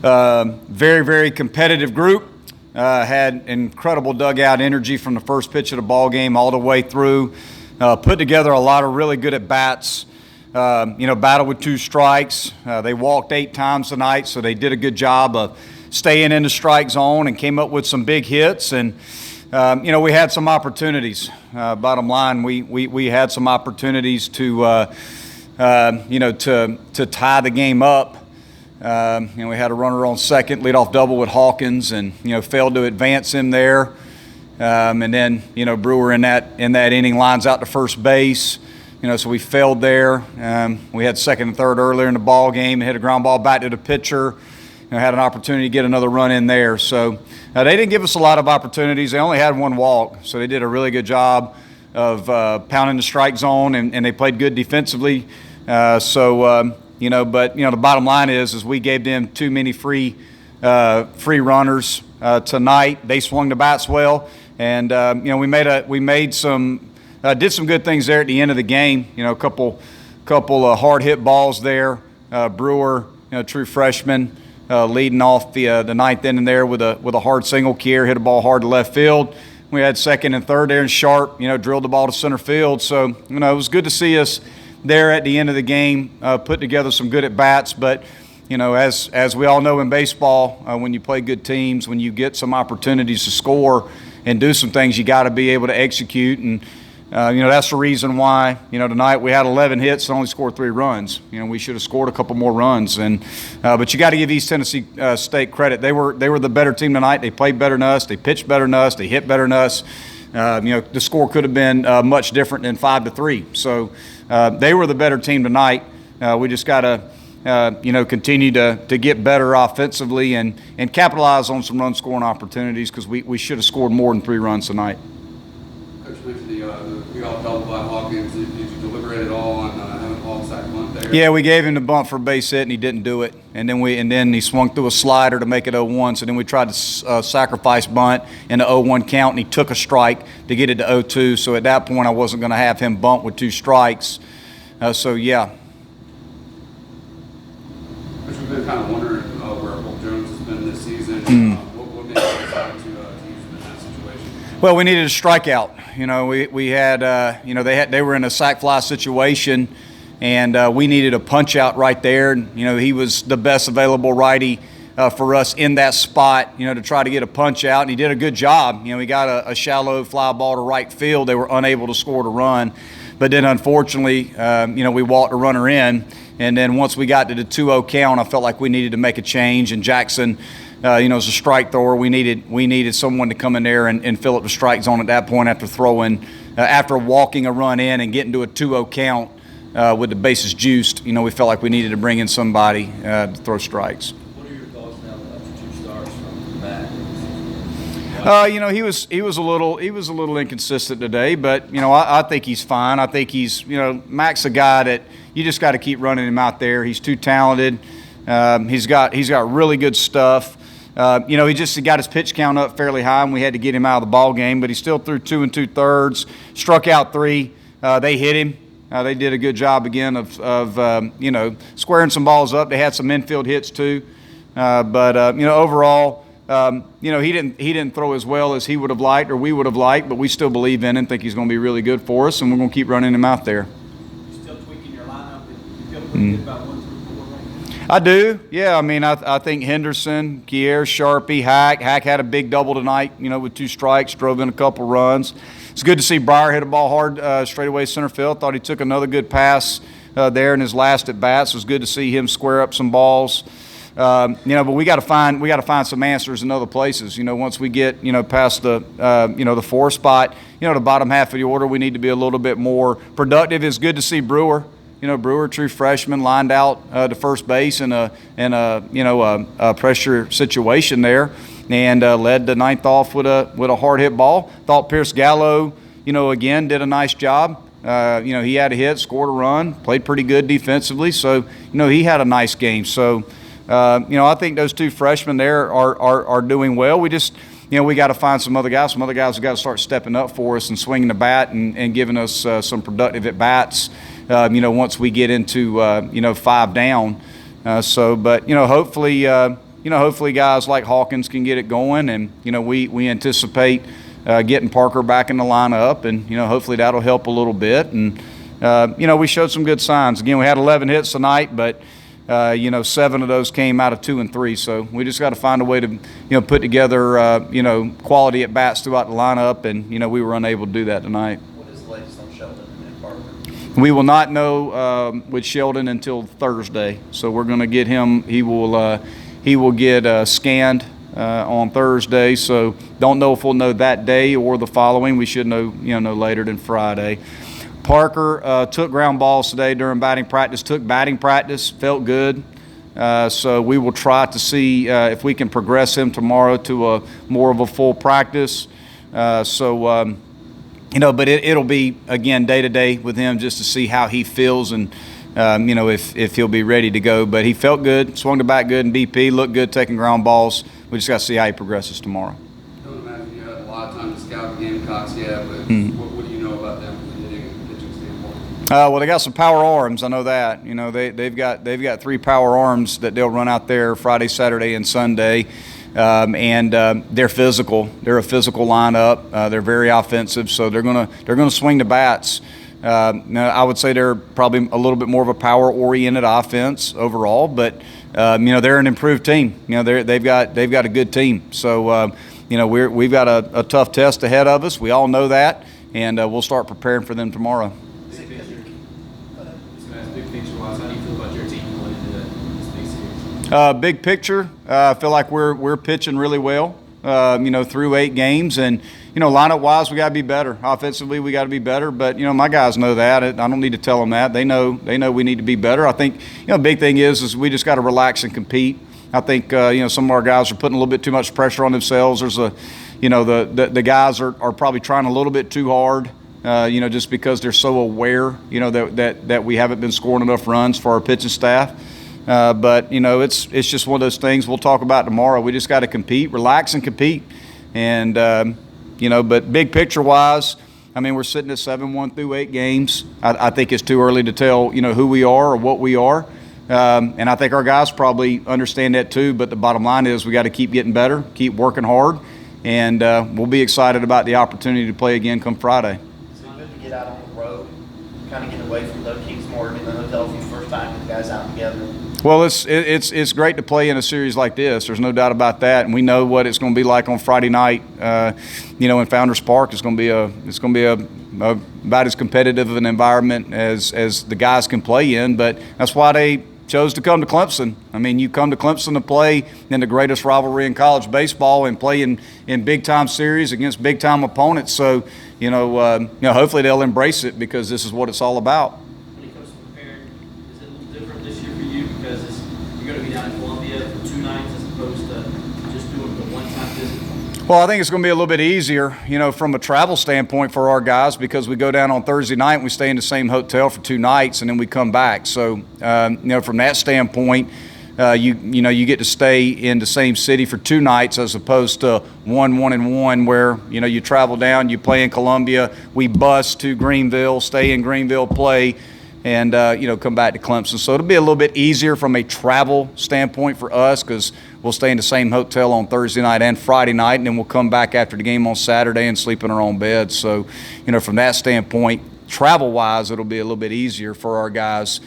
Very, very competitive group. Had incredible dugout energy from the first pitch of the ball game all the way through. Put together a lot of really good at-bats. Battled with 2 strikes. They walked 8 times tonight, so they did a good job of staying in the strike zone and came up with some big hits. And, we had some opportunities. Bottom line, we had some opportunities to tie the game up. We had a runner on second, leadoff double with Hawkins, and failed to advance him there. And then Brewer in that inning lines out to first base. So we failed there. We had second and third earlier in the ball game and hit a ground ball back to the pitcher. Had an opportunity to get another run in there. So they didn't give us a lot of opportunities. They only had 1 walk, so they did a really good job of pounding the strike zone, and they played good defensively. But the bottom line is we gave them too many free runners tonight. They swung the bats well, and we did some good things there at the end of the game. A couple of hard hit balls there. Brewer, true freshman, leading off the ninth inning there with a hard single. Kier hit a ball hard to left field. We had second and third there, and Sharp, drilled the ball to center field. So it was good to see us there at the end of the game, put together some good at-bats. But, as we all know in baseball, when you play good teams, when you get some opportunities to score and do some things, you got to be able to execute. And, that's the reason why, tonight we had 11 hits and only scored 3 runs. We should have scored a couple more runs. And but you got to give East Tennessee State credit. They were the better team tonight. They played better than us. They pitched better than us. They hit better than us. The score could have been much different than 5-3. So they were the better team tonight. We just got to, continue to get better offensively and capitalize on some run-scoring opportunities, because we should have scored more than 3 runs tonight. Coach mentioned the leadoff double by Hawkins. Did you deliberate at all on having a ball sack bunt there? Yeah, we gave him the bunt for a base hit, and he didn't do it. And then he swung through a slider to make it 0-1. So then we tried to sacrifice bunt in the 0-1 count, and he took a strike to get it to 0-2. So at that point, I wasn't going to have him bunt with 2 strikes. Yeah. We've been kind of wondering where Hope Jones has been this season. What made you decide to use him in that situation? Well, we needed a strikeout. We had they were in a sac fly situation, and we needed a punch out right there. He was the best available righty for us in that spot. To try to get a punch out, and he did a good job. He got a shallow fly ball to right field. They were unable to score the run, but then unfortunately, we walked a runner in. And then once we got to the 2-0 count, I felt like we needed to make a change. And Jackson, as a strike thrower, we needed someone to come in there and fill up the strike zone at that point after walking a run in and getting to a 2-0 count with the bases juiced. We felt like we needed to bring in somebody to throw strikes. What are your thoughts now after 2 starts from Matt? He was a little inconsistent today, but I think he's fine. I think he's Mac's a guy that you just got to keep running him out there. He's too talented. He's got really good stuff. He got his pitch count up fairly high, and we had to get him out of the ball game. But he still threw 2 2/3, struck out 3. They hit him. They did a good job again of squaring some balls up. They had some infield hits too, but overall. He didn't throw as well as he would have liked or we would have liked, but we still believe in him, think he's going to be really good for us, and we're going to keep running him out there. You still tweaking your lineup? You feel pretty good about 1 through 4 right now? I do, yeah. I think Henderson, Kier, Sharpie, Hack had a big double tonight, with 2 strikes, drove in a couple runs. It's good to see Breyer hit a ball hard straight away center field. Thought he took another good pass there in his last at bats. It was good to see him square up some balls. But we got to find some answers in other places. Once we get past the the 4 spot, the bottom half of the order, we need to be a little bit more productive. It's good to see Brewer. Brewer, true freshman, lined out to first base in a pressure situation there, and led the ninth off with a hard hit ball. Thought Pierce Gallo, again did a nice job. He had a hit, scored a run, played pretty good defensively. So he had a nice game. So. I think those 2 freshmen there are doing well. We just, we got to find some other guys. Some other guys have got to start stepping up for us and swinging the bat and giving us some productive at bats. Once we get into 5 down. But hopefully hopefully guys like Hawkins can get it going, and we anticipate getting Parker back in the lineup, and hopefully that'll help a little bit. And we showed some good signs. Again, we had 11 hits tonight, but 7 of those came out of 2 and 3. So we just got to find a way to put together quality at bats throughout the lineup, and we were unable to do that tonight. What is the latest on Sheldon and Parker? We will not know with Sheldon until Thursday. So we're going to get him. He will get scanned on Thursday. So don't know if we'll know that day or the following. We should know no later than Friday. Parker took ground balls today during batting practice. Took batting practice, felt good. So we will try to see if we can progress him tomorrow to a more of a full practice. But it'll be, again, day to day with him just to see how he feels and, if he'll be ready to go. But he felt good, swung the bat good in BP, looked good taking ground balls. We just got to see how he progresses tomorrow. I don't imagine you had a lot of time to scout the Gamecocks yet, but what do you know about them from the hitting and pitching standpoint? Well, they got some power arms. I know that. They've got 3 power arms that they'll run out there Friday, Saturday, and Sunday. They're physical. They're a physical lineup. They're very offensive, so they're gonna swing the bats. Now I would say they're probably a little bit more of a power-oriented offense overall, but they're an improved team. They've got a good team. So we've got a tough test ahead of us. We all know that, and we'll start preparing for them tomorrow. Big picture-wise, how do you feel about your team going into this big series? Big picture, I feel like we're pitching really well. Through 8 games, and lineup-wise, we got to be better. Offensively, we got to be better. But my guys know that. I don't need to tell them that. They know we need to be better. I think big thing is we just got to relax and compete. I think some of our guys are putting a little bit too much pressure on themselves. There's the guys are probably trying a little bit too hard. Just because they're so aware, that we haven't been scoring enough runs for our pitching staff. But it's just one of those things we'll talk about tomorrow. We just got to compete, relax and compete. And, but big picture wise, we're sitting at 7-1 through 8 games. I think it's too early to tell, who we are or what we are. And I think our guys probably understand that too. But the bottom line is we got to keep getting better, keep working hard. And we'll be excited about the opportunity to play again come Friday. Is it good to get out on the road, kind of get away from the Kingsmore in the hotel for the first time with the guys out together? Well, it's great to play in a series like this. There's no doubt about that, and we know what it's going to be like on Friday night. In Founders Park, it's going to be about as competitive of an environment as the guys can play in. But that's why they chose to come to Clemson. You come to Clemson to play in the greatest rivalry in college baseball and play in big time series against big time opponents. So hopefully they'll embrace it because this is what it's all about. When it comes to preparing, is it a little different this year for you because you're going to be down in Columbia for 2 nights as opposed to just doing the one-time visit? Well, I think it's going to be a little bit easier, from a travel standpoint for our guys because we go down on Thursday night and we stay in the same hotel for 2 nights and then we come back. So, from that standpoint, you get to stay in the same city for 2 nights as opposed to 1 where, you travel down, you play in Columbia, we bus to Greenville, stay in Greenville, play, and, come back to Clemson. So it'll be a little bit easier from a travel standpoint for us because we'll stay in the same hotel on Thursday night and Friday night, and then we'll come back after the game on Saturday and sleep in our own beds. So, from that standpoint, travel-wise, it'll be a little bit easier for our guys.